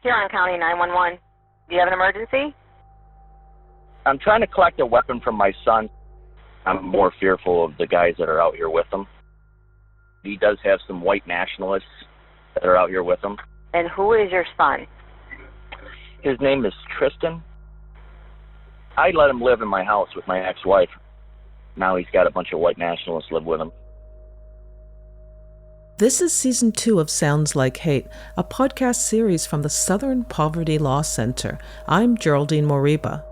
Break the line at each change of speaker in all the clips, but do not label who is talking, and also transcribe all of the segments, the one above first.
Huron County 911. Do you have an emergency?
I'm trying to collect a weapon from my son. I'm more fearful of the guys that are out here with him. He does have some white nationalists that are out here with him.
And who is your son?
His name is Tristan. I let him live in my house with my ex-wife. Now he's got a bunch of white nationalists live with him.
This is Season 2 of Sounds Like Hate, a podcast series from the Southern Poverty Law Center. I'm Geraldine Moriba.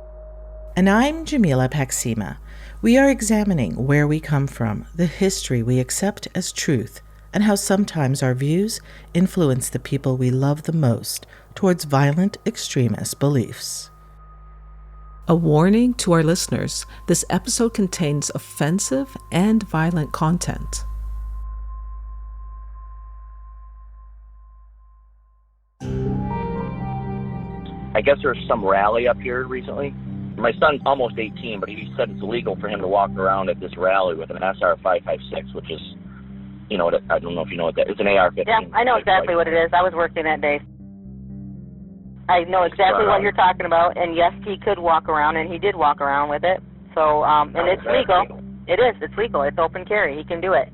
And I'm Jamila Paxima. We are examining where we come from, the history we accept as truth, and how sometimes our views influence the people we love the most towards violent extremist beliefs.
A warning to our listeners, this episode contains offensive and violent content.
I guess there's some rally up here recently. My son's almost 18, but he said it's illegal for him to walk around at this rally with an SR-556, which is, I don't know if you know what that is. It's an AR-15.
Yeah, I know exactly what it is. I was working that day. I know exactly what you're talking about, and yes, he could walk around, and he did walk around with it. So, and it's legal. It is. It's legal. It's open carry. He can do it.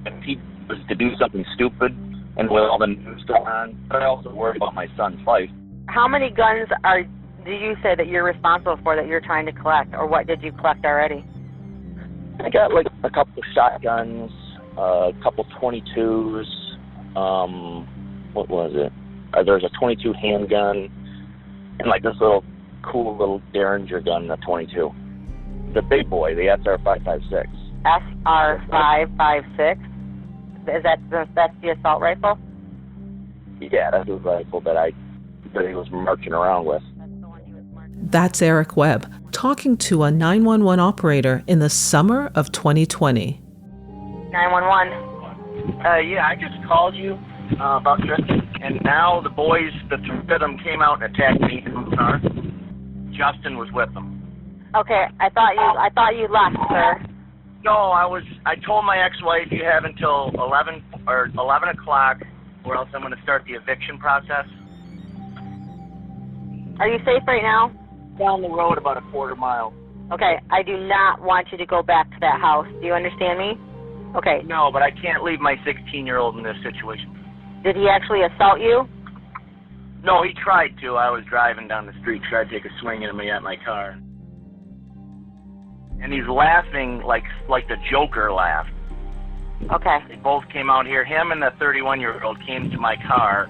If he was to do something stupid, and with all the news going on, but I also worry about my son's life.
How many guns do you say that you're responsible for that you're trying to collect, or what did you collect already?
I got like a couple of shotguns, a couple 22s. What was it? There's a 22 handgun, and like this cool little Derringer gun, the 22. The big boy, the SR-556.
SR-556? Is that's the assault rifle?
Yeah, that's the rifle that he was marching around with.
That's Eric Webb talking to a 911 operator in the summer of 2020.
911.
Yeah, I just called you about Tristan, and now the boys, the three of them came out and attacked me in the car. Justin was with them.
Okay, I thought you left, sir.
No, I told my ex-wife you have until 11 o'clock, or else I'm going to start the eviction process.
Are you safe right now?
Down the road about a quarter mile.
Okay, I do not want you to go back to that house. Do you understand me? Okay.
No, but I can't leave my 16-year-old in this situation.
Did he actually assault you?
No, he tried to. I was driving down the street, tried to take a swing at me at my car. And he's laughing like the Joker laughed.
Okay.
They both came out here. Him and the 31-year-old came to my car.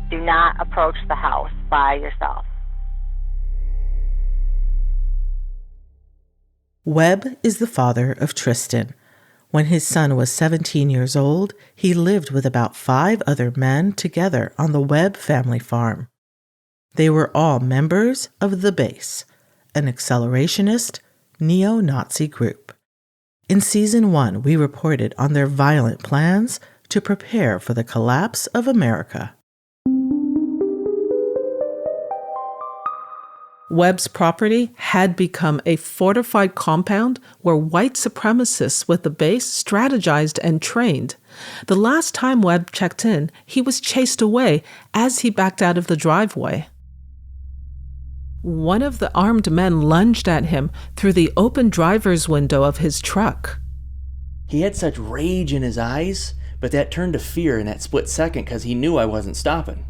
Do not approach the house by yourself.
Webb is the father of Tristan. When his son was 17 years old, he lived with about 5 other men together on the Webb family farm. They were all members of the Base, an accelerationist, neo-Nazi group. In Season 1, we reported on their violent plans to prepare for the collapse of America.
Webb's property had become a fortified compound where white supremacists with the Base strategized and trained. The last time Webb checked in, he was chased away as he backed out of the driveway. One of the armed men lunged at him through the open driver's window of his truck.
He had such rage in his eyes, but that turned to fear in that split second because he knew I wasn't stopping.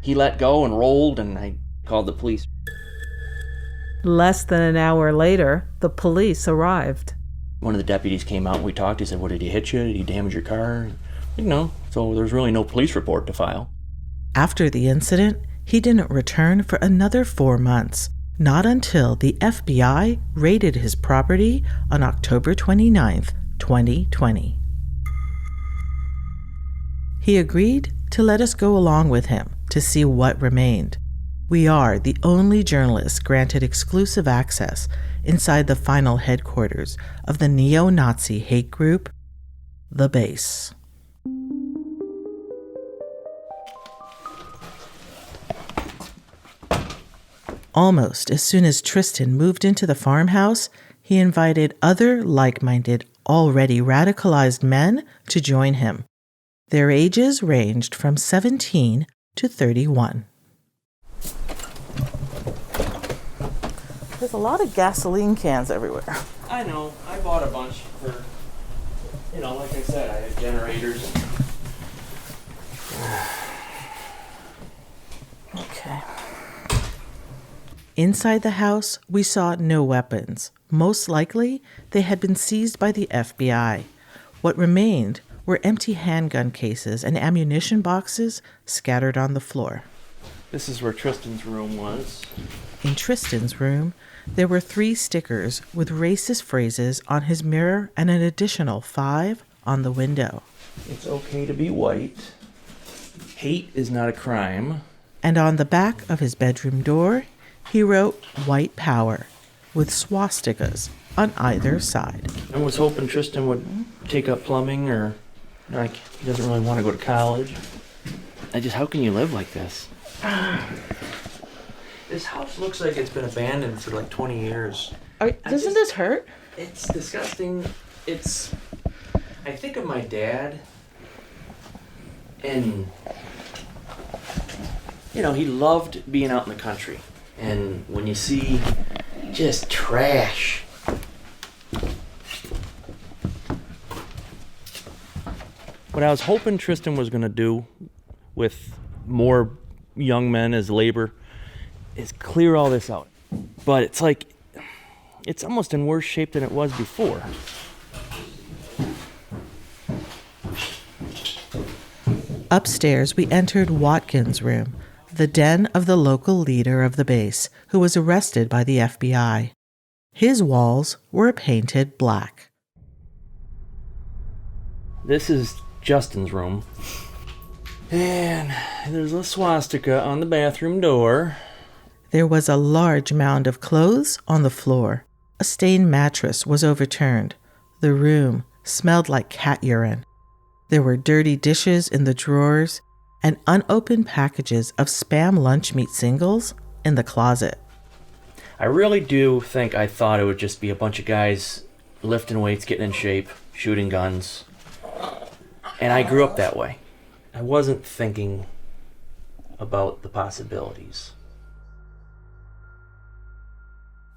He let go and rolled, and I called the police.
Less than an hour later, the police arrived.
One of the deputies came out and we talked. He said, "What, did he hit you? Did he damage your car?" No. So there's really no police report to file.
After the incident, he didn't return for another 4 months, not until the FBI raided his property on October 29th, 2020. He agreed to let us go along with him to see what remained. We are the only journalists granted exclusive access inside the final headquarters of the neo-Nazi hate group, the Base. Almost as soon as Tristan moved into the farmhouse, he invited other like-minded, already radicalized men to join him. Their ages ranged from 17 to 31. There's a lot of gasoline cans everywhere.
I know. I bought a bunch for, like I said, I had generators.
Okay. Inside the house, we saw no weapons. Most likely, they had been seized by the FBI. What remained were empty handgun cases and ammunition boxes scattered on the floor.
This is where Tristan's room was.
In Tristan's room, there were 3 stickers with racist phrases on his mirror and an additional 5 on the window.
It's okay to be white. Hate is not a crime.
And on the back of his bedroom door, he wrote "White Power" with swastikas on either side.
I was hoping Tristan would take up plumbing, or he doesn't really want to go to college. How can you live like this? This house looks like it's been abandoned for like 20 years.
Doesn't this hurt?
It's disgusting. I think of my dad, and he loved being out in the country. And when you see just trash, what I was hoping Tristan was going to do with more young men as labor is clear all this out. But it's almost in worse shape than it was before.
Upstairs, we entered Watkins' room, the den of the local leader of the base, who was arrested by the FBI. His walls were painted black.
This is Justin's room. And there's a swastika on the bathroom door.
There was a large mound of clothes on the floor. A stained mattress was overturned. The room smelled like cat urine. There were dirty dishes in the drawers and unopened packages of Spam lunch meat singles in the closet.
I really do think I thought it would just be a bunch of guys lifting weights, getting in shape, shooting guns. And I grew up that way. I wasn't thinking about the possibilities.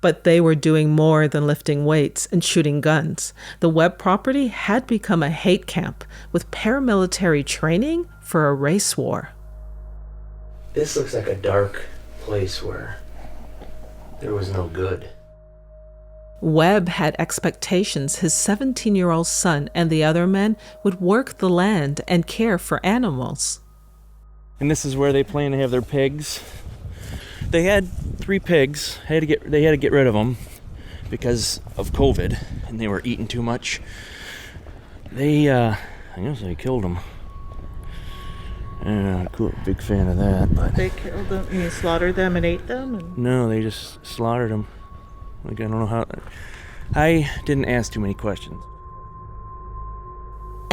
But they were doing more than lifting weights and shooting guns. The Webb property had become a hate camp with paramilitary training for a race war.
This looks like a dark place where there was no good.
Webb had expectations his 17-year-old son and the other men would work the land and care for animals.
And this is where they plan to have their pigs. They had 3 pigs. They had to get rid of them because of COVID, and they were eating too much. I guess they killed them. Yeah, cool. Big fan of that. But
They killed them? You slaughtered them and ate them?
no, they just slaughtered them. I don't know how. I didn't ask too many questions.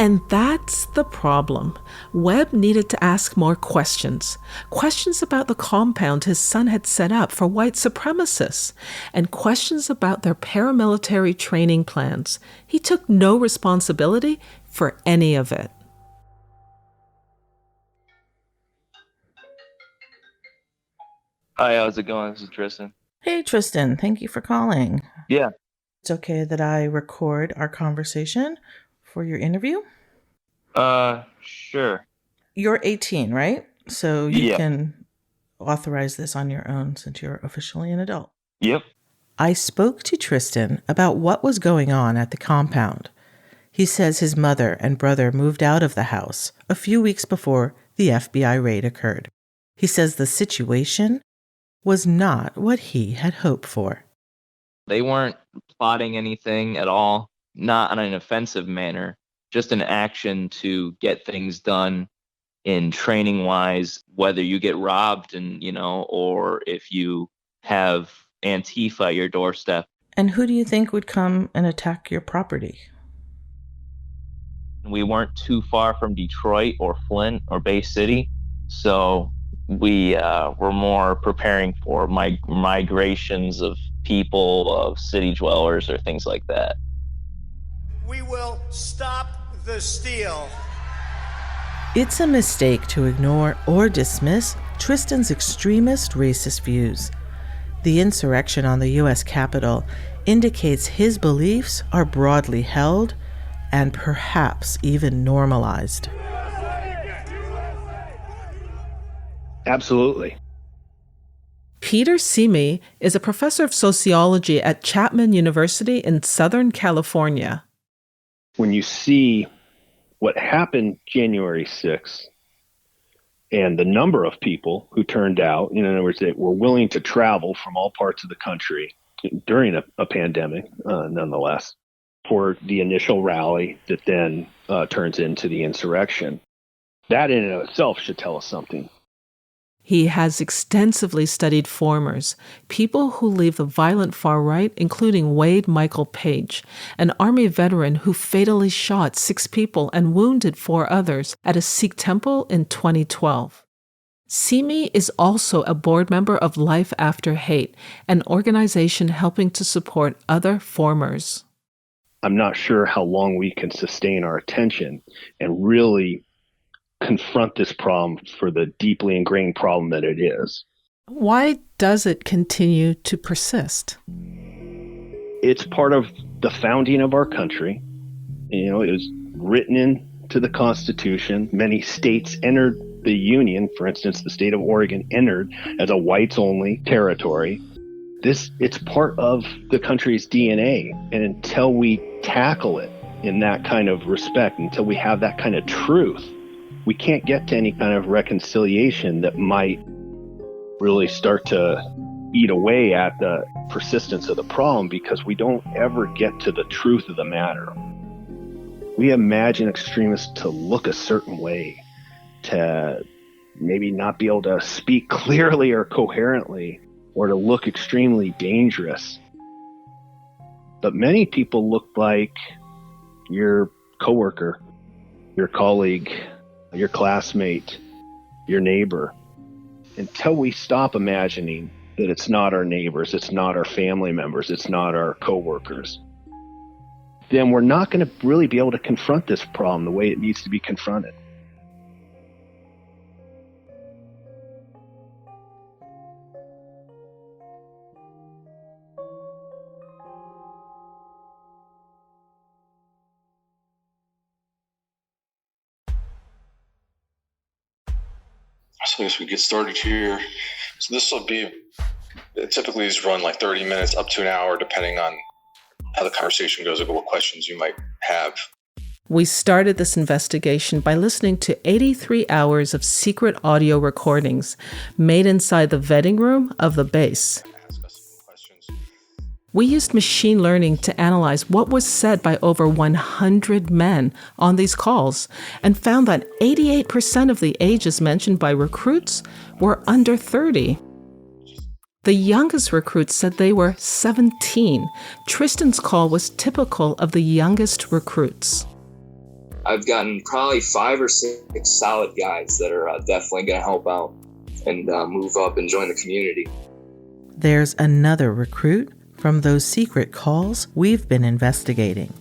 And that's the problem. Webb needed to ask more questions. Questions about the compound his son had set up for white supremacists, and questions about their paramilitary training plans. He took no responsibility for any of it.
Hi, how's it going? This is Tristan.
Hey, Tristan, thank you for calling.
Yeah.
It's okay that I record our conversation for your interview?
Sure.
You're 18, right? So you
Yeah.
can authorize this on your own since you're officially an adult.
Yep.
I spoke to Tristan about what was going on at the compound. He says his mother and brother moved out of the house a few weeks before the FBI raid occurred. He says the situation was not what he had hoped for.
They weren't plotting anything at all, not in an offensive manner, just an action to get things done in training wise, whether you get robbed or if you have Antifa at your doorstep.
And who do you think would come and attack your property?
We weren't too far from Detroit or Flint or Bay City, so we were more preparing for migrations of people, of city dwellers, or things like that.
We will stop the steal.
It's a mistake to ignore or dismiss Tristan's extremist racist views. The insurrection on the U.S. Capitol indicates his beliefs are broadly held and perhaps even normalized.
Absolutely.
Peter Simi is a professor of sociology at Chapman University in Southern California.
When you see what happened January 6th and the number of people who turned out, in other words, that were willing to travel from all parts of the country during a pandemic, nonetheless, for the initial rally that then turns into the insurrection, that in and of itself should tell us something.
He has extensively studied formers, people who leave the violent far right, including Wade Michael Page, an Army veteran who fatally shot 6 people and wounded 4 others at a Sikh temple in 2012. Simi is also a board member of Life After Hate, an organization helping to support other formers.
I'm not sure how long we can sustain our attention and really confront this problem for the deeply ingrained problem that it is.
Why does it continue to persist?
It's part of the founding of our country. It was written into the Constitution. Many states entered the Union. For instance, the state of Oregon entered as a whites-only territory. It's part of the country's DNA. And until we tackle it in that kind of respect, until we have that kind of truth, we can't get to any kind of reconciliation that might really start to eat away at the persistence of the problem, because we don't ever get to the truth of the matter. We imagine extremists to look a certain way, to maybe not be able to speak clearly or coherently, or to look extremely dangerous. But many people look like your coworker, your colleague, your classmate, your neighbor. Until we stop imagining that it's not our neighbors, it's not our family members, it's not our coworkers, then we're not going to really be able to confront this problem the way it needs to be confronted.
So I guess we get started here. So this will be, it typically is run like 30 minutes up to an hour, depending on how the conversation goes or what questions you might have.
We started this investigation by listening to 83 hours of secret audio recordings made inside the vetting room of the base. We used machine learning to analyze what was said by over 100 men on these calls and found that 88% of the ages mentioned by recruits were under 30. The youngest recruits said they were 17. Tristan's call was typical of the youngest recruits.
I've gotten probably 5 or 6 solid guys that are definitely going to help out and move up and join the community.
There's another recruit from those secret calls we've been investigating.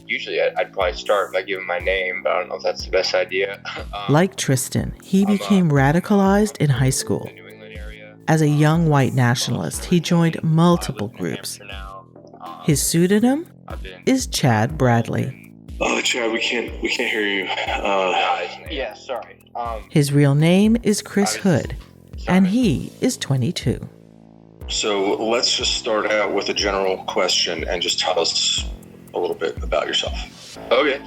Usually I'd probably start by giving my name, but I don't know if that's the best idea.
Like Tristan, he became radicalized in high school. As a young white nationalist, he joined multiple groups. His pseudonym is Chad Bradley.
Oh, Chad, we can't hear you.
Yeah, sorry.
His real name is Chris Hood, and he is 22.
So let's just start out with a general question and just tell us a little bit about yourself.
Okay.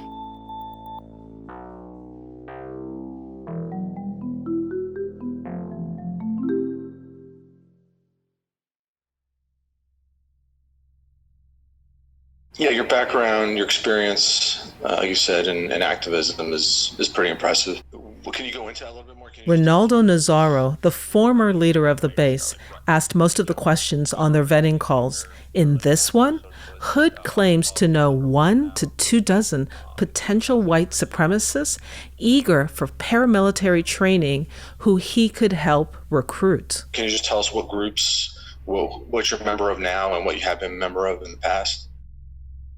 Yeah, your background, your experience, like you said, in activism is pretty impressive. Well, can you go into that a little bit more?
Ronaldo Nazaro, the former leader of the base, asked most of the questions on their vetting calls. In this one, Hood claims to know 1 to 2 dozen potential white supremacists eager for paramilitary training who he could help recruit.
Can you just tell us what groups, what you're a member of now and what you have been a member of in the past?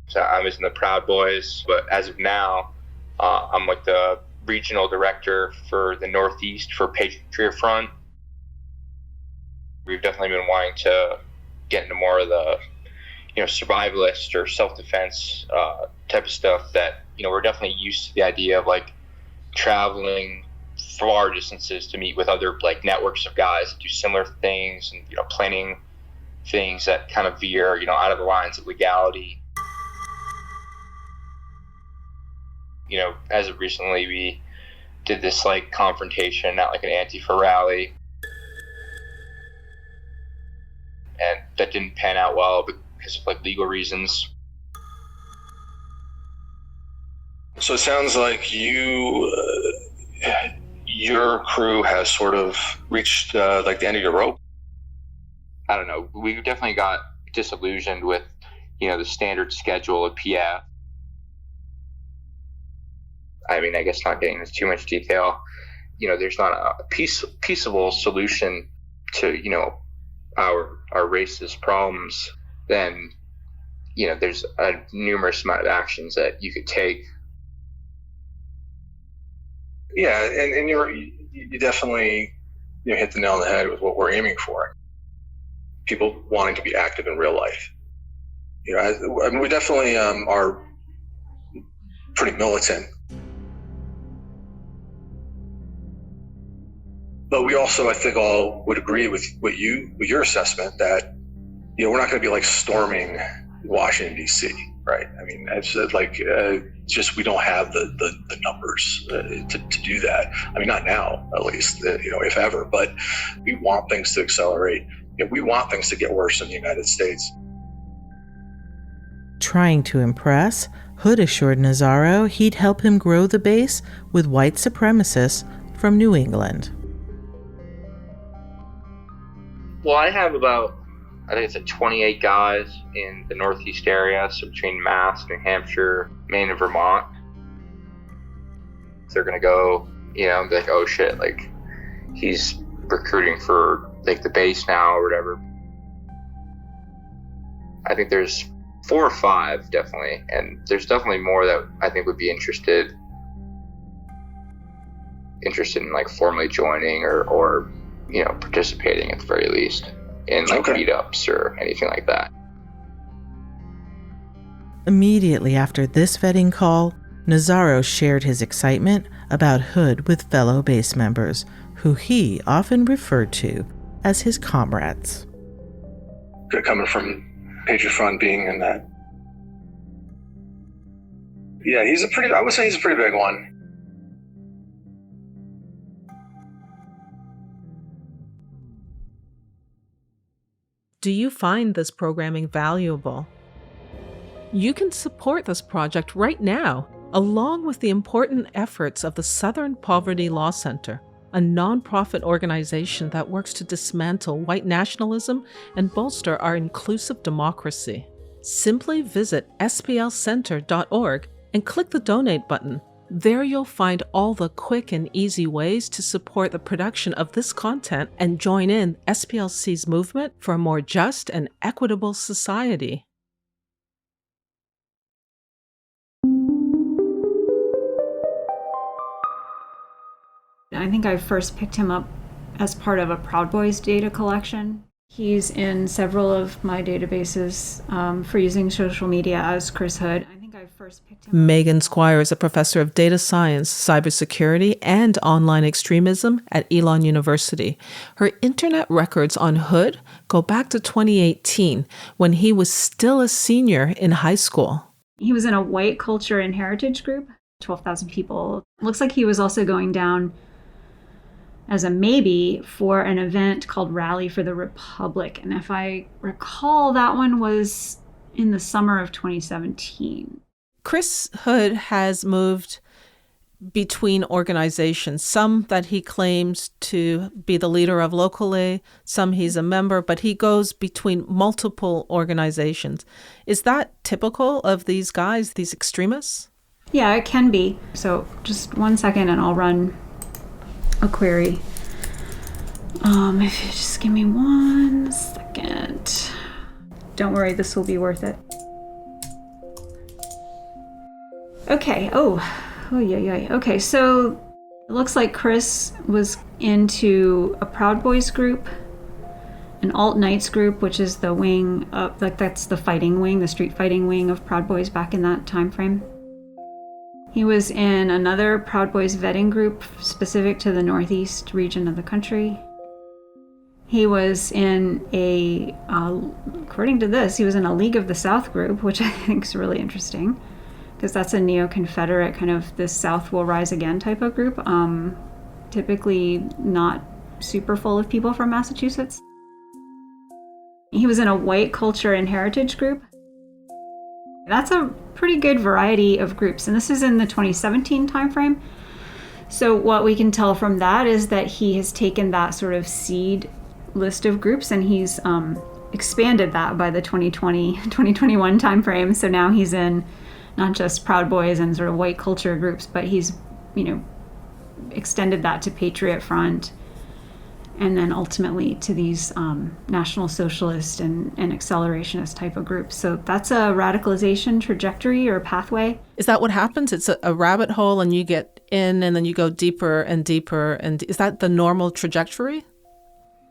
So I was in the Proud Boys, but as of now, I'm with the regional director for the Northeast for Patriot Front. We've definitely been wanting to get into more of the, survivalist or self-defense type of stuff that, we're definitely used to the idea of like traveling far distances to meet with other like networks of guys that do similar things and, planning things that kind of veer, out of the lines of legality. As of recently, we did this like confrontation at like an Antifa rally, and that didn't pan out well because of like legal reasons.
So it sounds like your crew has sort of reached like the end of your rope.
I don't know. We definitely got disillusioned with, the standard schedule of PF. I mean, I guess not getting into too much detail, there's not a peaceable solution to, our racist problems. Then, there's a numerous amount of actions that you could take.
Yeah, and you definitely hit the nail on the head with what we're aiming for. People wanting to be active in real life. We definitely are pretty militant. But we also, I think, all would agree with your assessment that, we're not going to be like storming Washington, D.C., right? I mean, it's like just we don't have the numbers to do that. I mean, not now, at least, if ever. But we want things to accelerate. We want things to get worse in the United States.
Trying to impress, Hood assured Nazzaro he'd help him grow the base with white supremacists from New England.
Well, I have about, I think it's like 28 guys in the Northeast area, so between Mass, New Hampshire, Maine, and Vermont. They're going to go, and be like, oh shit, like, he's recruiting for, like, the base now or whatever. I think there's 4 or 5, definitely, and there's definitely more that I think would be interested in, like, formally joining or participating at the very least in like meetups or anything like that.
Immediately after this vetting call, Nazzaro shared his excitement about Hood with fellow base members, who he often referred to as his comrades.
Coming from Patriot Front, being in that. Yeah, I would say he's a pretty big one.
Do you find this programming valuable? You can support this project right now, along with the important efforts of the Southern Poverty Law Center, a nonprofit organization that works to dismantle white nationalism and bolster our inclusive democracy. Simply visit splcenter.org and click the donate button. There you'll find all the quick and easy ways to support the production of this content and join in SPLC's movement for a more just and equitable society.
I think I first picked him up as part of a Proud Boys data collection. He's in several of my databases for using social media as Chris Hood.
Megan Squire is a professor of data science, cybersecurity, and online extremism at Elon University. Her internet records on Hood go back to 2018, when he was still a senior in high school.
He was in a white culture and heritage group, 12,000 people. It looks like he was also going down as a maybe for an event called Rally for the Republic. And if I recall, that one was in the summer of 2017.
Chris Hood has moved between organizations, some that he claims to be the leader of locally, some he's a member, but he goes between multiple organizations. Is that typical of these guys, these extremists?
Yeah, it can be. So just 1 second and I'll run a query. If you just give me 1 second. Don't worry, this will be worth it. Okay, Oh, yeah. Okay, so it looks like Chris was into a Proud Boys group, an Alt Knights group, which is the wing of, like, that's the fighting wing, the street fighting wing of Proud Boys back in that time frame. He was in another Proud Boys vetting group specific to the Northeast region of the country. He was in a, according to this, he was in a League of the South group, which I think is really interesting, because that's a neo-Confederate kind of this South will rise again type of group. Typically not super full of people from Massachusetts. He was in a white culture and heritage group. That's a pretty good variety of groups, and this is in the 2017 timeframe. So what we can tell from that is that he has taken that sort of seed list of groups and he's expanded that by the 2021 timeframe. So now he's in not just Proud Boys and sort of white culture groups, but he's, extended that to Patriot Front, and then ultimately to these National Socialist and accelerationist type of groups. So that's a radicalization trajectory or pathway.
Is that what happens? It's a rabbit hole and you get in and then you go deeper and deeper. And is that the normal trajectory?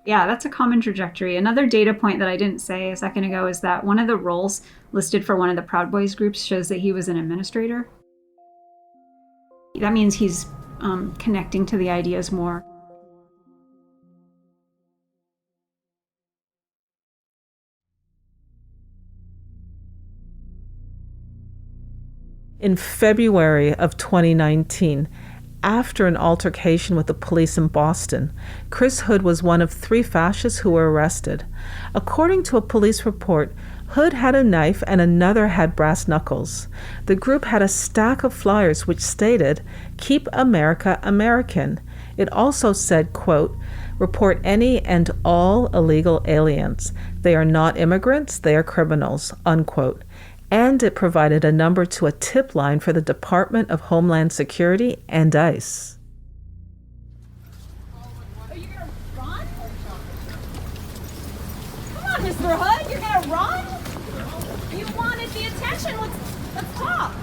Yeah, that's a common trajectory. Another data point that I didn't say a second ago is that one of the roles listed for one of the Proud Boys groups shows that he was an administrator. That means he's connecting to the ideas more.
In February of 2019, after an altercation with the police in Boston, Chris Hood was one of 3 fascists who were arrested. According to a police report, Hood had a knife and another had brass knuckles. The group had a stack of flyers which stated, "Keep America American." It also said, quote, "Report any and all illegal aliens. They are not immigrants, they are criminals," unquote. And it provided a number to a tip line for the Department of Homeland Security and ICE.
Are you gonna run? Come on, Mr. Hood, you're gonna run? You wanted the attention. Let's talk.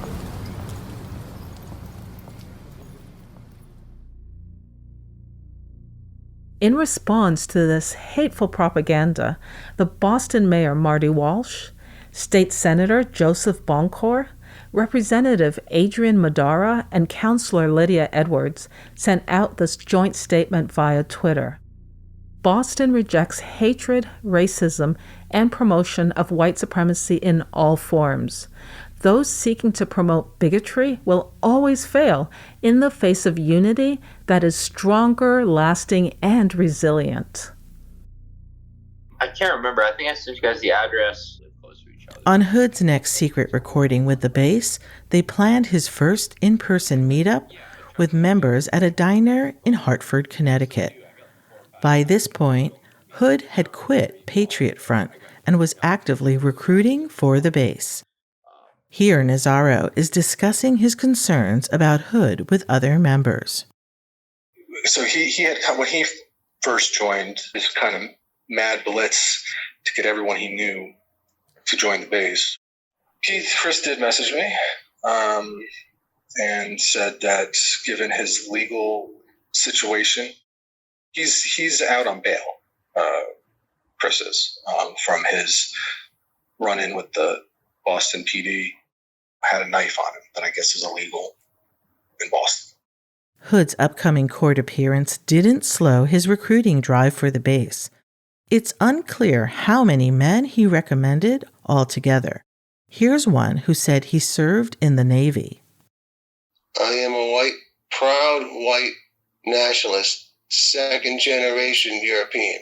In response to this hateful propaganda, the Boston Mayor Marty Walsh, State Senator Joseph Boncourt, Representative Adrian Madara, and Councilor Lydia Edwards sent out this joint statement via Twitter. Boston rejects hatred, racism, and promotion of white supremacy in all forms. Those seeking to promote bigotry will always fail in the face of unity that is stronger, lasting, and resilient.
I can't remember. I think I sent you guys the address.
On Hood's next secret recording with the base, they planned his first in-person meetup with members at a diner in Hartford, Connecticut. By this point, Hood had quit Patriot Front and was actively recruiting for the base. Here, Nazaro is discussing his concerns about Hood with other members.
So he had, when he first joined, this kind of mad blitz to get everyone he knew to join the base. Chris did message me and said that given his legal situation, he's out on bail. Chris is from his run-in with the Boston PD. Had a knife on him that I guess is illegal in Boston.
Hood's upcoming court appearance didn't slow his recruiting drive for the base. It's unclear how many men he recommended altogether. Here's one who said he served in the Navy.
I am a proud white nationalist, second-generation European.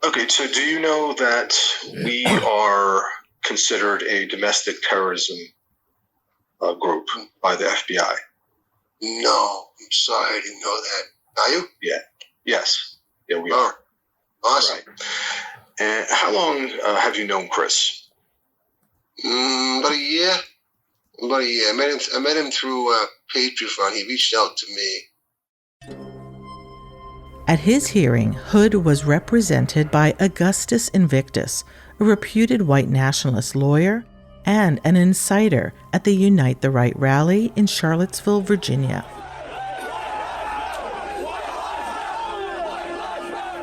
Okay, so do you know that we are considered a domestic terrorism group by the FBI?
No, I'm sorry, I didn't know that. Are you?
Yeah. Yes. Yeah, we are.
Awesome.
Right. And how long have you known Chris?
About a year. I met him through Patriot Front. He reached out to me.
At his hearing, Hood was represented by Augustus Invictus, a reputed white nationalist lawyer, and an inciter at the Unite the Right rally in Charlottesville, Virginia.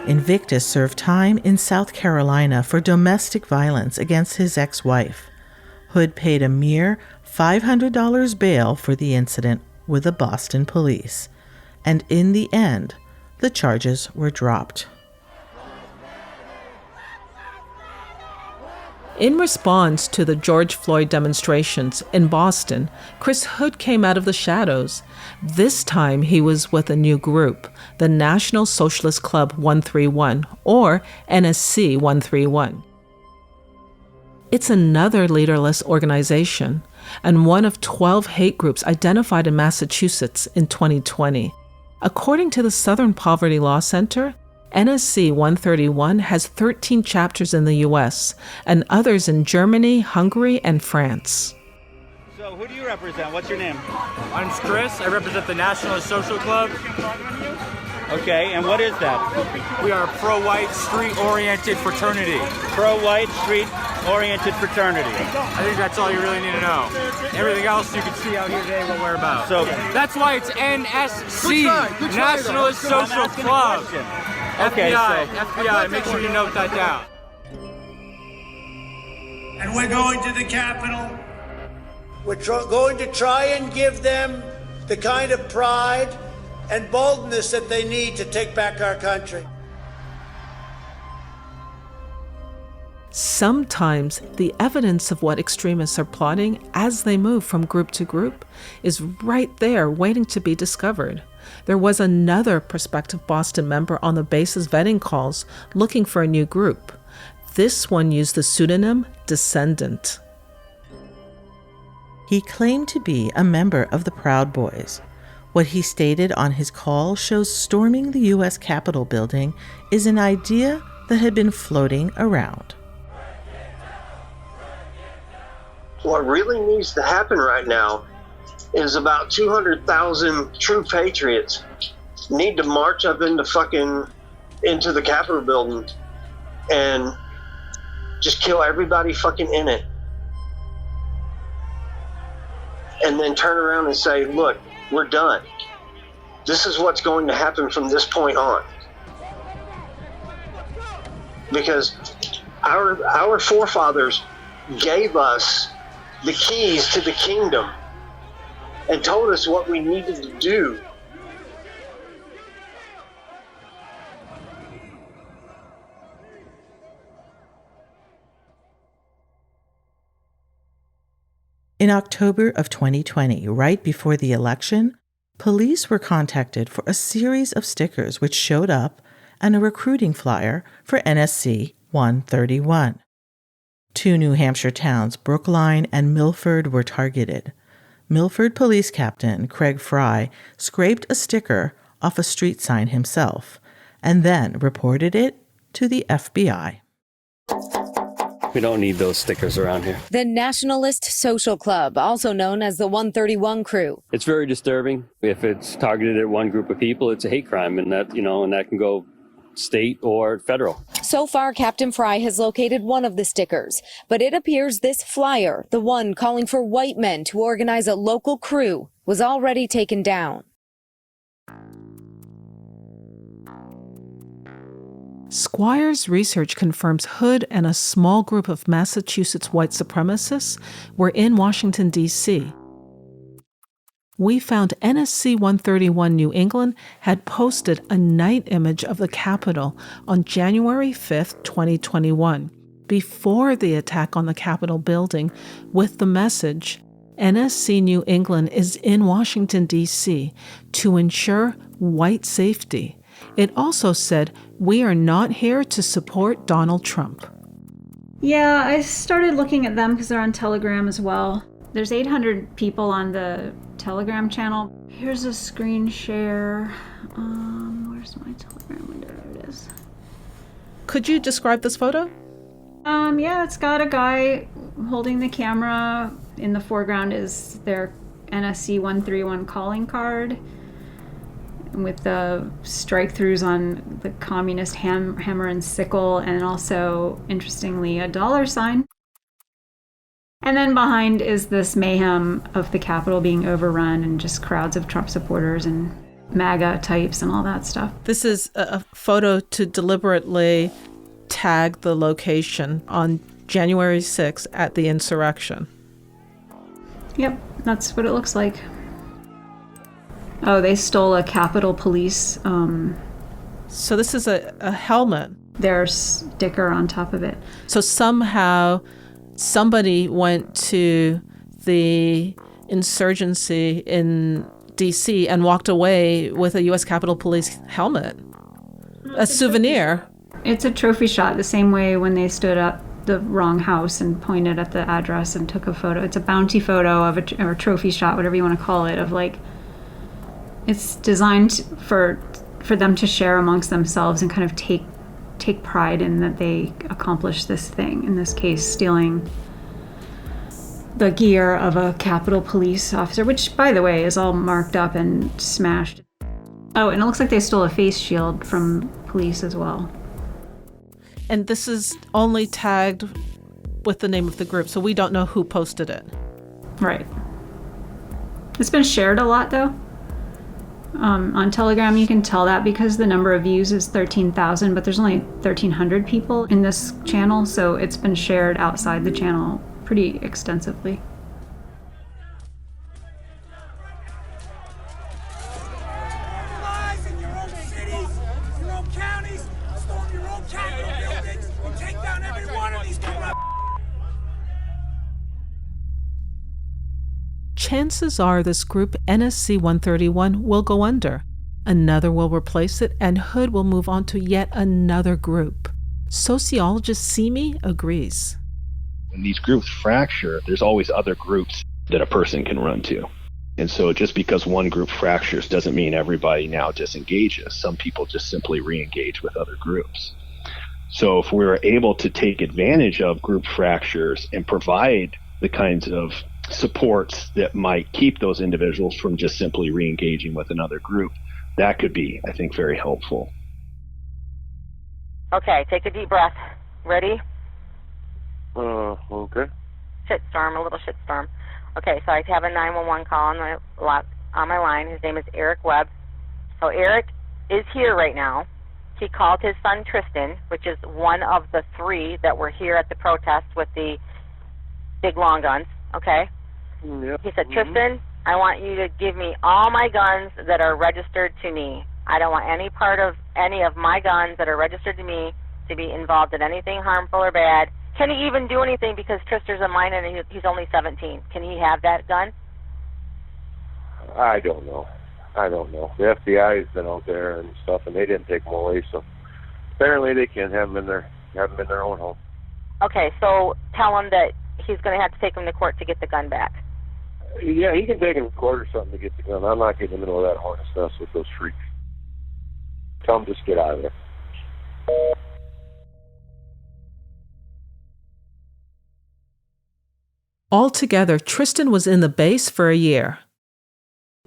Invictus served time in South Carolina for domestic violence against his ex-wife. Hood paid a mere $500 bail for the incident with the Boston police, and in the end, the charges were dropped.
In response to the George Floyd demonstrations in Boston, Chris Hood came out of the shadows. This time he was with a new group, the National Socialist Club 131, or NSC 131. It's another leaderless organization, and one of 12 hate groups identified in Massachusetts in 2020. According to the Southern Poverty Law Center, NSC 131 has 13 chapters in the U.S. and others in Germany, Hungary, and France.
So who do you represent? What's your name?
My name's Chris. I represent the Nationalist Social Club.
Okay, and what is that?
We are a pro-white, street-oriented fraternity.
Pro-white, street-oriented fraternity.
I think that's all you really need to know. Everything else you can see out here today what we're about.
So
that's why it's NSC, Nationalist Social Club.
Okay,
FBI, make sure you note that down.
And we're going to the Capitol. We're going to try and give them the kind of pride and boldness that they need to take back our country.
Sometimes the evidence of what extremists are plotting as they move from group to group is right there waiting to be discovered. There was another prospective Boston member on the base's vetting calls looking for a new group. This one used the pseudonym Descendant.
He claimed to be a member of the Proud Boys. What he stated on his call shows storming the U.S. Capitol building is an idea that had been floating around.
What really needs to happen right now is about 200,000 true patriots need to march up into the Capitol building and just kill everybody fucking in it. And then turn around and say, look, we're done. This is what's going to happen from this point on. Because our forefathers gave us the keys to the kingdom and told us what we needed to do.
In October of 2020, right before the election, police were contacted for a series of stickers which showed up and a recruiting flyer for NSC 131. 2 New Hampshire towns, Brookline and Milford, were targeted. Milford Police Captain Craig Fry scraped a sticker off a street sign himself and then reported it to the FBI.
We don't need those stickers around here.
The Nationalist Social Club, also known as the 131 Crew.
It's very disturbing. If it's targeted at one group of people, it's a hate crime, and that can go state or federal.
So far, Captain Fry has located one of the stickers, but it appears this flyer, the one calling for white men to organize a local crew, was already taken down.
Squire's research confirms Hood and a small group of Massachusetts white supremacists were in Washington, D.C. We found NSC 131 New England had posted a night image of the Capitol on January 5th, 2021, before the attack on the Capitol building, with the message, NSC New England is in Washington, D.C. to ensure white safety. It also said, "We are not here to support Donald Trump."
Yeah, I started looking at them because they're on Telegram as well. There's 800 people on the Telegram channel. Here's a screen share. Where's my Telegram window? There it is.
Could you describe this photo?
Yeah, it's got a guy holding the camera. In the foreground is their NSC 131 calling card, with the strike-throughs on the communist hammer and sickle, and also, interestingly, a $. And then behind is this mayhem of the Capitol being overrun and just crowds of Trump supporters and MAGA types and all that stuff.
This is a photo to deliberately tag the location on January 6th at the insurrection.
Yep, that's what it looks like. Oh, they stole a Capitol Police.
So this is a helmet.
Their sticker on top of it.
So somehow somebody went to the insurgency in D.C. and walked away with a U.S. Capitol Police helmet. A souvenir.
It's a trophy shot, the same way when they stood up the wrong house and pointed at the address and took a photo. It's a bounty photo of or a trophy shot, whatever you want to call it, of like, it's designed for them to share amongst themselves and kind of take pride in that they accomplished this thing. In this case, stealing the gear of a Capitol Police officer, which, by the way, is all marked up and smashed. Oh, and it looks like they stole a face shield from police as well.
And this is only tagged with the name of the group, so we don't know who posted it.
Right. It's been shared a lot, though. On Telegram, you can tell that because the number of views is 13,000, but there's only 1,300 people in this channel, so it's been shared outside the channel pretty extensively.
Chances are this group, NSC 131, will go under. Another will replace it, and Hood will move on to yet another group. Sociologist Simi agrees.
When these groups fracture, there's always other groups that a person can run to. And so just because one group fractures doesn't mean everybody now disengages. Some people just simply re-engage with other groups. So if we're able to take advantage of group fractures and provide the kinds of supports that might keep those individuals from just simply re-engaging with another group, that could be, I think, very helpful.
Okay, take a deep breath. Ready?
Okay.
Shitstorm, a little shitstorm. Okay, so I have a 911 call on my line. His name is Eric Webb. So Eric is here right now. He called his son Tristan, which is one of the 3 that were here at the protest with the big long guns. Okay?
Yep.
He said, Tristan, I want you to give me all my guns that are registered to me. I don't want any part of any of my guns that are registered to me to be involved in anything harmful or bad. Can he even do anything because Tristan's a minor and he's only 17? Can he have that gun?
I don't know. The FBI has been out there and stuff, and they didn't take them away, so apparently they can have them in their own home.
Okay, so tell him that he's going to have to take him to court to get the gun back.
Yeah, he can take him to court or something to get the gun. I'm not getting in the middle of that hornet's nest with those freaks. Tell him just get out of there.
Altogether, Tristan was in the base for a year.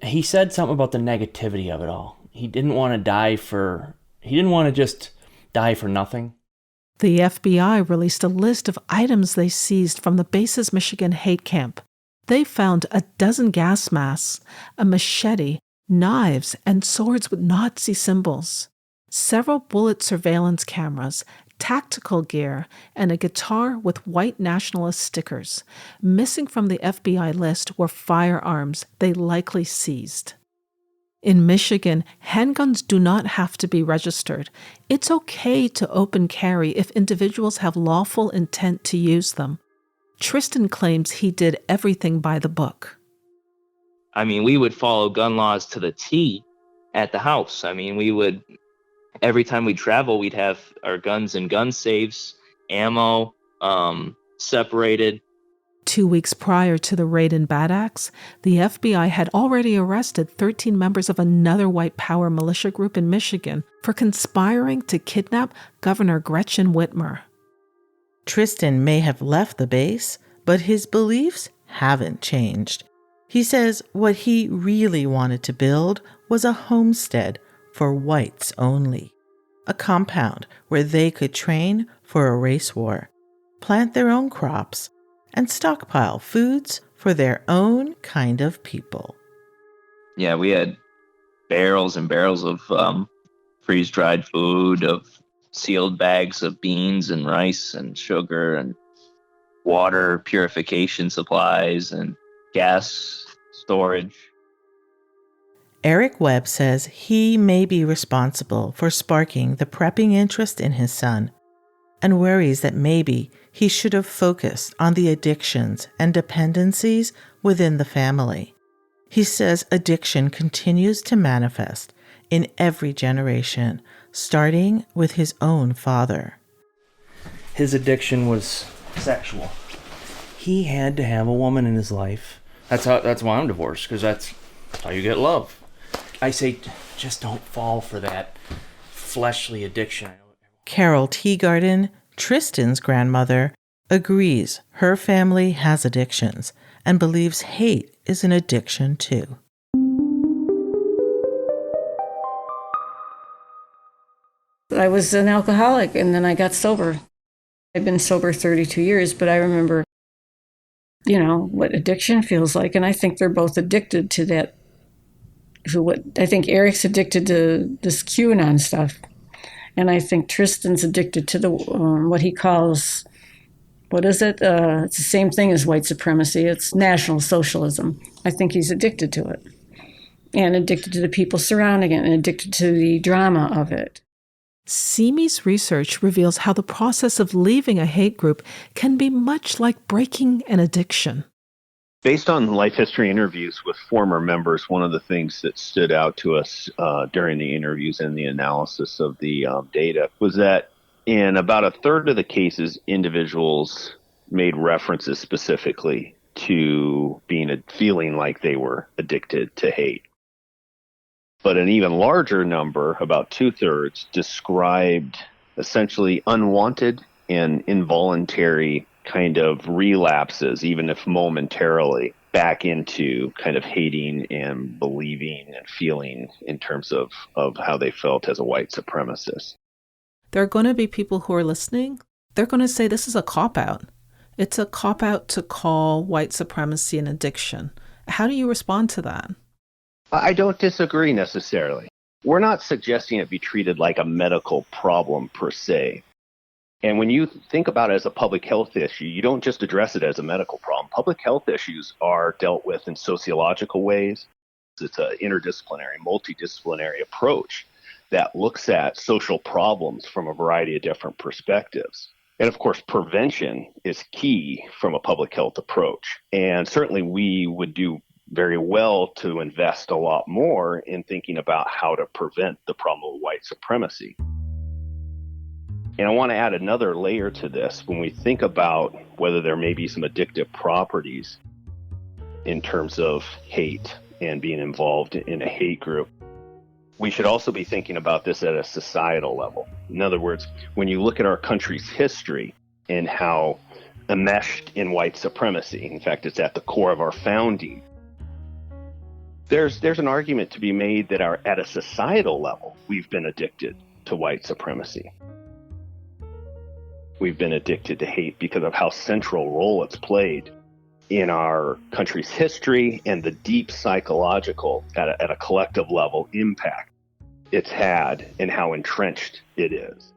He said something about the negativity of it all. He didn't want to just die for nothing.
The FBI released a list of items they seized from the base's Michigan hate camp. They found a dozen gas masks, a machete, knives, and swords with Nazi symbols, several bullet surveillance cameras, tactical gear, and a guitar with white nationalist stickers. Missing from the FBI list were firearms they likely seized. In Michigan, handguns do not have to be registered. It's okay to open carry if individuals have lawful intent to use them. Tristan claims he did everything by the book.
I mean, we would follow gun laws to the T at the house. I mean, we would, every time we travel, we'd have our guns in gun safes, ammo, separated.
2 weeks prior to the raid in Bad Axe, the FBI had already arrested 13 members of another white power militia group in Michigan for conspiring to kidnap Governor Gretchen Whitmer.
Tristan may have left the base, but his beliefs haven't changed. He says what he really wanted to build was a homestead for whites only, a compound where they could train for a race war, plant their own crops, and stockpile foods for their own kind of people.
Yeah, we had barrels and barrels of freeze-dried food, of sealed bags of beans and rice and sugar and water purification supplies and gas storage.
Eric Webb says he may be responsible for sparking the prepping interest in his son and worries that maybe he should have focused on the addictions and dependencies within the family. He says addiction continues to manifest in every generation, starting with his own father.
His addiction was sexual. He had to have a woman in his life. That's why I'm divorced, because that's how you get love. I say, just don't fall for that fleshly addiction.
Carol Teagarden, Tristan's grandmother, agrees her family has addictions and believes hate is an addiction too.
I was an alcoholic and then I got sober. I've been sober 32 years, but I remember, what addiction feels like. And I think they're both addicted to that. I think Eric's addicted to this QAnon stuff. And I think Tristan's addicted to the what he calls, what is it? It's the same thing as white supremacy. It's National Socialism. I think he's addicted to it. And addicted to the people surrounding it and addicted to the drama of it.
Simi's research reveals how the process of leaving a hate group can be much like breaking an addiction.
Based on life history interviews with former members, one of the things that stood out to us during the interviews and the analysis of the data was that in about a third of the cases, individuals made references specifically to feeling like they were addicted to hate. But an even larger number, about 2/3, described essentially unwanted and involuntary kind of relapses, even if momentarily, back into kind of hating and believing and feeling in terms of how they felt as a white supremacist.
There are going to be people who are listening. They're going to say this is a cop-out. It's a cop-out to call white supremacy an addiction. How do you respond to that?
I don't disagree necessarily. We're not suggesting it be treated like a medical problem per se. And when you think about it as a public health issue, you don't just address it as a medical problem. Public health issues are dealt with in sociological ways. It's an interdisciplinary, multidisciplinary approach that looks at social problems from a variety of different perspectives. And of course, prevention is key from a public health approach. And certainly we would do very well to invest a lot more in thinking about how to prevent the problem of white supremacy. And I want to add another layer to this. When we think about whether there may be some addictive properties in terms of hate and being involved in a hate group, we should also be thinking about this at a societal level. In other words, when you look at our country's history and how enmeshed in white supremacy, in fact, it's at the core of our founding, there's an argument to be made that at a societal level, we've been addicted to white supremacy. We've been addicted to hate because of how central role it's played in our country's history and the deep psychological, at a collective level, impact it's had and how entrenched it is.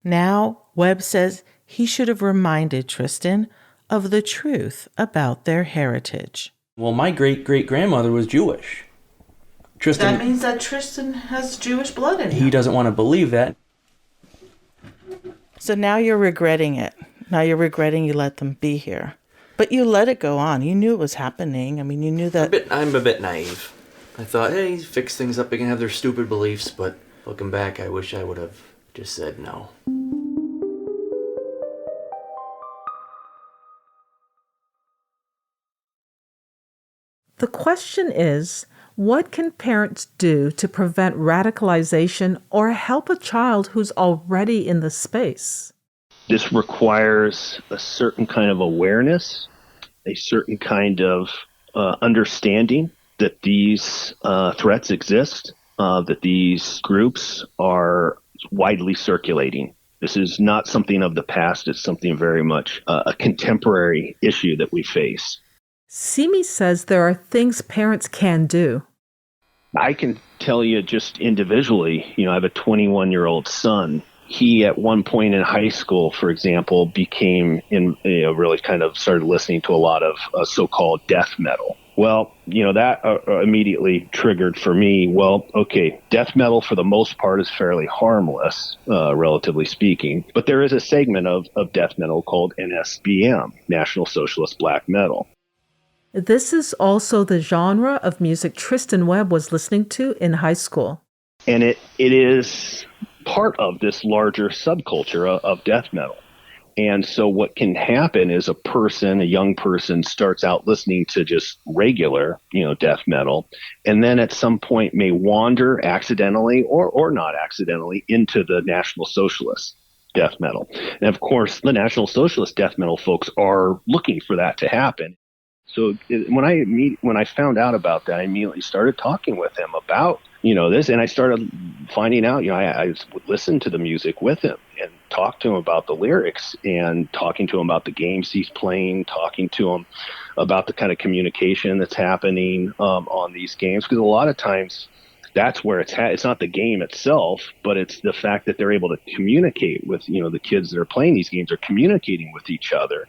Now, Webb says he should have reminded Tristan of the truth about their heritage.
Well, my great-great-grandmother was Jewish. Tristan,
that means that Tristan has Jewish blood in him.
He doesn't want to believe that.
So now you're regretting it. Now you're regretting you let them be here. But you let it go on. You knew it was happening. I mean, you knew that...
I'm a bit naive. I thought, hey, fix things up. They can have their stupid beliefs. But looking back, I wish I would have just said no.
The question is, what can parents do to prevent radicalization or help a child who's already in the space?
This requires a certain kind of awareness, a certain kind of understanding that these threats exist, that these groups are widely circulating. This is not something of the past. It's something very much a contemporary issue that we face.
Simi says there are things parents can do.
I can tell you just individually, I have a 21-year-old son. He, at one point in high school, for example, became really kind of started listening to a lot of so-called death metal. Well, that immediately triggered for me, death metal for the most part is fairly harmless, relatively speaking. But there is a segment of death metal called NSBM, National Socialist Black Metal.
This is also the genre of music Tristan Webb was listening to in high school.
And it is part of this larger subculture of death metal. And so what can happen is a young person starts out listening to just regular, death metal, and then at some point may wander accidentally or not accidentally into the National Socialist death metal. And of course, the National Socialist death metal folks are looking for that to happen. So when I found out about that, I immediately started talking with him about, this, and I started finding out, I would listen to the music with him and talk to him about the lyrics and talking to him about the games he's playing, talking to him about the kind of communication that's happening on these games. Because a lot of times that's where it's not the game itself, but it's the fact that they're able to communicate with, the kids that are playing these games are communicating with each other.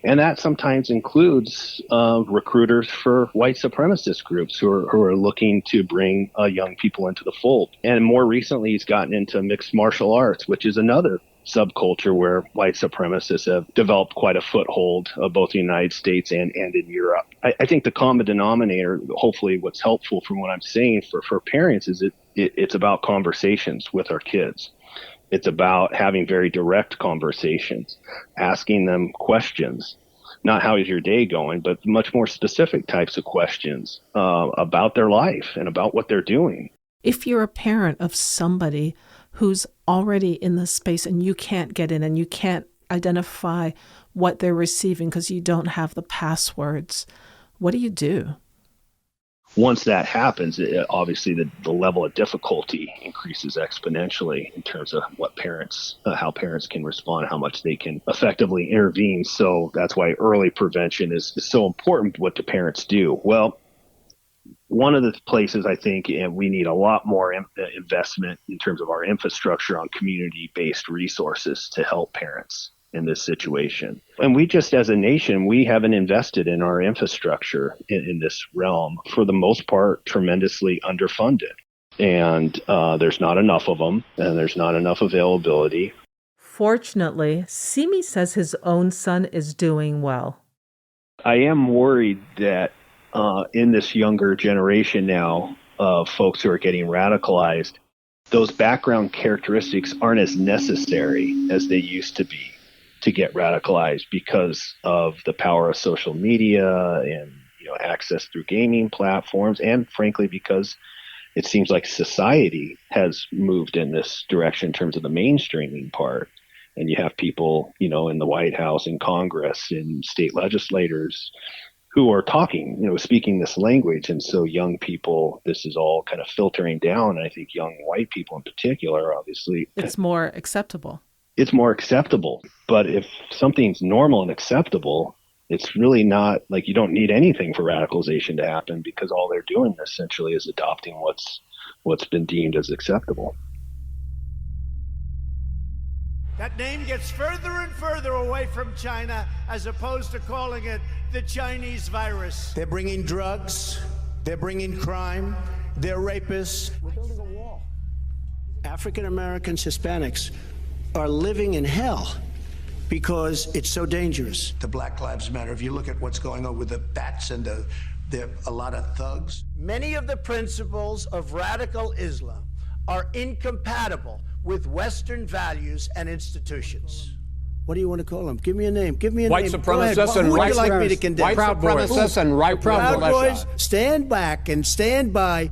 And that sometimes includes recruiters for white supremacist groups who are looking to bring young people into the fold. And more recently, he's gotten into mixed martial arts, which is another subculture where white supremacists have developed quite a foothold, both in the United States and in Europe. I think the common denominator, hopefully what's helpful from what I'm saying for parents, is it's about conversations with our kids. It's about having very direct conversations, asking them questions, not how is your day going, but much more specific types of questions about their life and about what they're doing.
If you're a parent of somebody who's already in this space and you can't get in and you can't identify what they're receiving because you don't have the passwords, what do you do?
Once that happens, obviously the level of difficulty increases exponentially in terms of how parents can respond, how much they can effectively intervene. So that's why early prevention is so important. What do parents do? Well, one of the places I think we need a lot more investment in terms of our infrastructure on community-based resources to help parents in this situation. And we just, as a nation, we haven't invested in our infrastructure in this realm, for the most part, tremendously underfunded. And there's not enough of them, and there's not enough availability.
Fortunately, Simi says his own son is doing well.
I am worried that in this younger generation now of folks who are getting radicalized, those background characteristics aren't as necessary as they used to be to get radicalized because of the power of social media and access through gaming platforms, and frankly because it seems like society has moved in this direction in terms of the mainstreaming part. And you have people, in the White House, in Congress, in state legislators who are talking, speaking this language. And so young people, this is all kind of filtering down. And I think young white people in particular, obviously.
It's more acceptable.
It's more acceptable. But if something's normal and acceptable, it's really not like you don't need anything for radicalization to happen, because all they're doing essentially is adopting what's been deemed as acceptable.
That name gets further and further away from China, as opposed to calling it the Chinese virus. They're bringing drugs, they're bringing crime, they're rapists. We're building a wall. African Americans, Hispanics are living in hell because it's so dangerous. The Black Lives Matter. If you look at what's going on with the bats and a lot of thugs. Many of the principles of radical Islam are incompatible with Western values and institutions. What do you want to call them? Give me a name. Give me a
white
name.
Supremacists and
who would
white
you like me to condemn?
White supremacists and white
Proud
Boys.
Boys, stand back and stand by.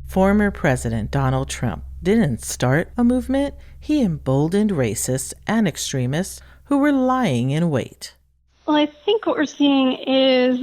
Former President Donald Trump didn't start a movement. He emboldened racists and extremists who were lying in wait.
Well, I think what we're seeing is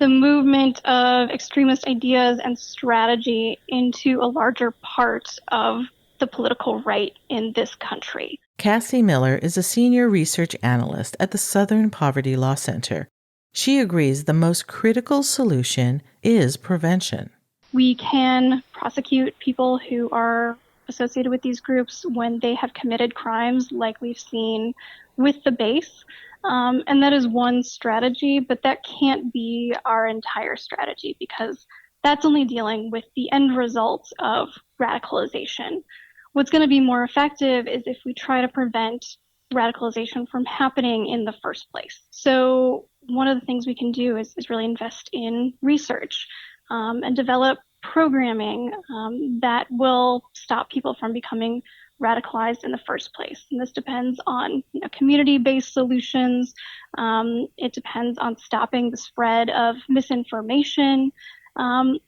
the movement of extremist ideas and strategy into a larger part of the political right in this country.
Cassie Miller is a senior research analyst at the Southern Poverty Law Center. She agrees the most critical solution is prevention.
We can prosecute people who are associated with these groups when they have committed crimes like we've seen with the base. And that is one strategy, but that can't be our entire strategy because that's only dealing with the end result of radicalization. What's going to be more effective is if we try to prevent radicalization from happening in the first place. So one of the things we can do is really invest in research and develop programming that will stop people from becoming radicalized in the first place. And this depends on community-based solutions. It depends on stopping the spread of misinformation. And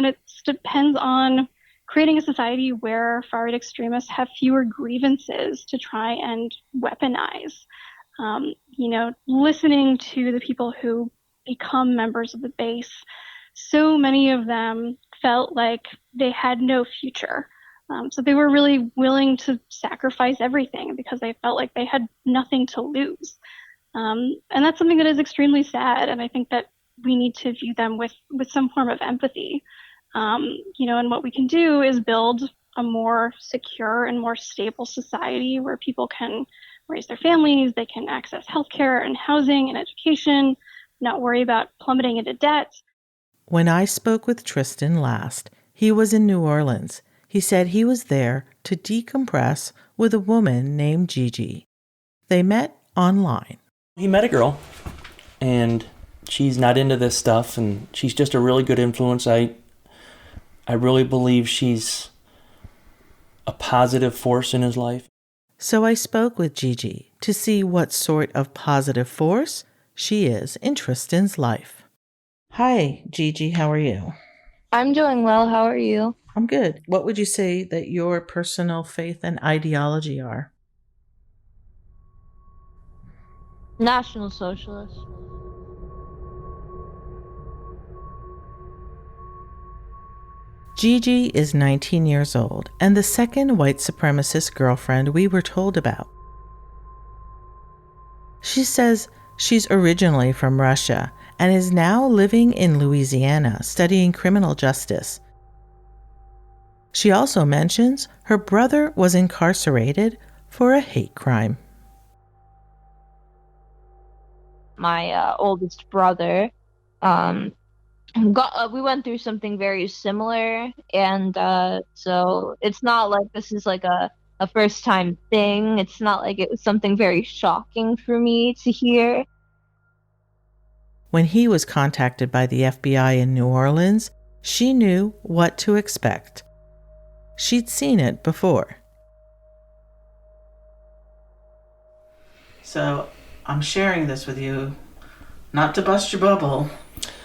it depends on creating a society where far-right extremists have fewer grievances to try and weaponize. Listening to the people who become members of the base, so many of them felt like they had no future. So they were really willing to sacrifice everything because they felt like they had nothing to lose. And that's something that is extremely sad. And I think that we need to view them with some form of empathy. And what we can do is build a more secure and more stable society where people can raise their families, they can access healthcare and housing and education, not worry about plummeting into debt.
When I spoke with Tristan last, he was in New Orleans. He said he was there to decompress with a woman named Gigi. They met online.
He met a girl, and she's not into this stuff, and she's just a really good influence. I really believe she's a positive force in his life.
So I spoke with Gigi to see what sort of positive force she is in Tristan's life. Hi, Gigi, how are you?
I'm doing well. How are you?
I'm good. What would you say that your personal faith and ideology are?
National Socialist.
Gigi is 19 years old and the second white supremacist girlfriend we were told about. She says she's originally from Russia and is now living in Louisiana studying criminal justice. She also mentions her brother was incarcerated for a hate crime.
My oldest brother, we went through something very similar, and so it's not like this is like a first time thing. It's not like it was something very shocking for me to hear.
When he was contacted by the FBI in New Orleans, she knew what to expect. She'd seen it before. So I'm sharing this with you, not to bust your bubble,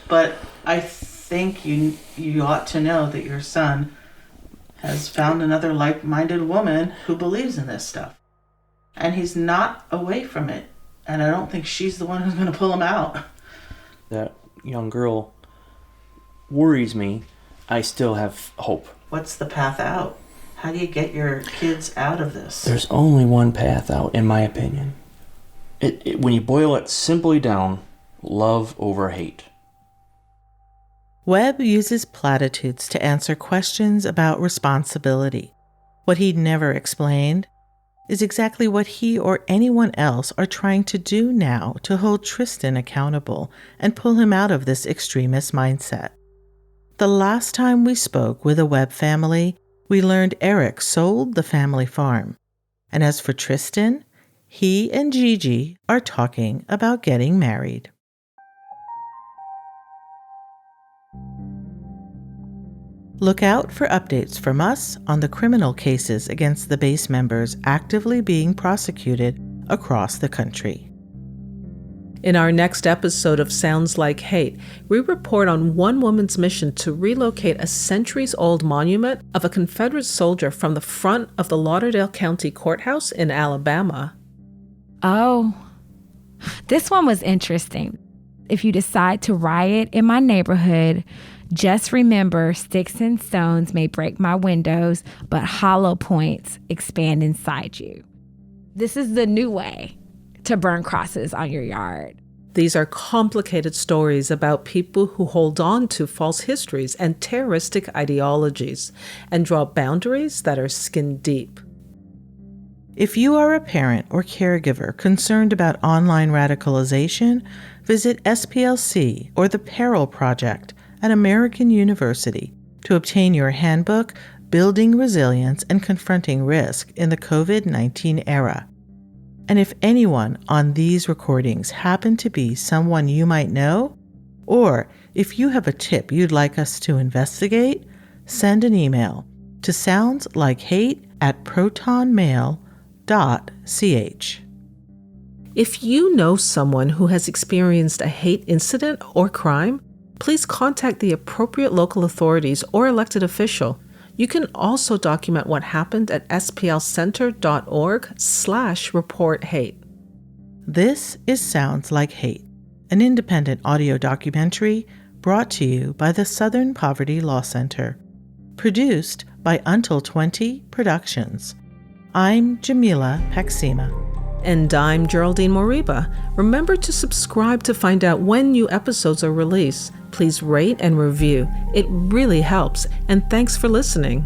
but I think you ought to know that your son has found another like-minded woman who believes in this stuff. And he's not away from it. And I don't think she's the one who's going to pull him out.
That young girl worries me. I still have hope.
What's the path out? How do you get your kids out of this?
There's only one path out, in my opinion. When you boil it simply down, love over hate.
Webb uses platitudes to answer questions about responsibility. What he'd never explained is exactly what he or anyone else are trying to do now to hold Tristan accountable and pull him out of this extremist mindset. The last time we spoke with a Webb family, we learned Eric sold the family farm. And as for Tristan, he and Gigi are talking about getting married. Look out for updates from us on the criminal cases against the base members actively being prosecuted across the country.
In our next episode of Sounds Like Hate, we report on one woman's mission to relocate a centuries-old monument of a Confederate soldier from the front of the Lauderdale County Courthouse in Alabama.
Oh, this one was interesting.
If you decide to riot in my neighborhood, just remember sticks and stones may break my windows, but hollow points expand inside you. This is the new way to burn crosses on your yard.
These are complicated stories about people who hold on to false histories and terroristic ideologies and draw boundaries that are skin deep.
If you are a parent or caregiver concerned about online radicalization, visit SPLC or the Parental Project at American University to obtain your handbook, Building Resilience and Confronting Risk in the COVID-19 Era. And if anyone on these recordings happen to be someone you might know, or if you have a tip you'd like us to investigate, send an email to soundslikeHate@protonmail.ch.
If you know someone who has experienced a hate incident or crime, please contact the appropriate local authorities or elected official. You can also document what happened at splcenter.org/reporthate.
This is Sounds Like Hate, an independent audio documentary brought to you by the Southern Poverty Law Center. Produced by Until 20 Productions. I'm Jamila Paxima.
And I'm Geraldine Moriba. Remember to subscribe to find out when new episodes are released. Please rate and review. It really helps. And thanks for listening.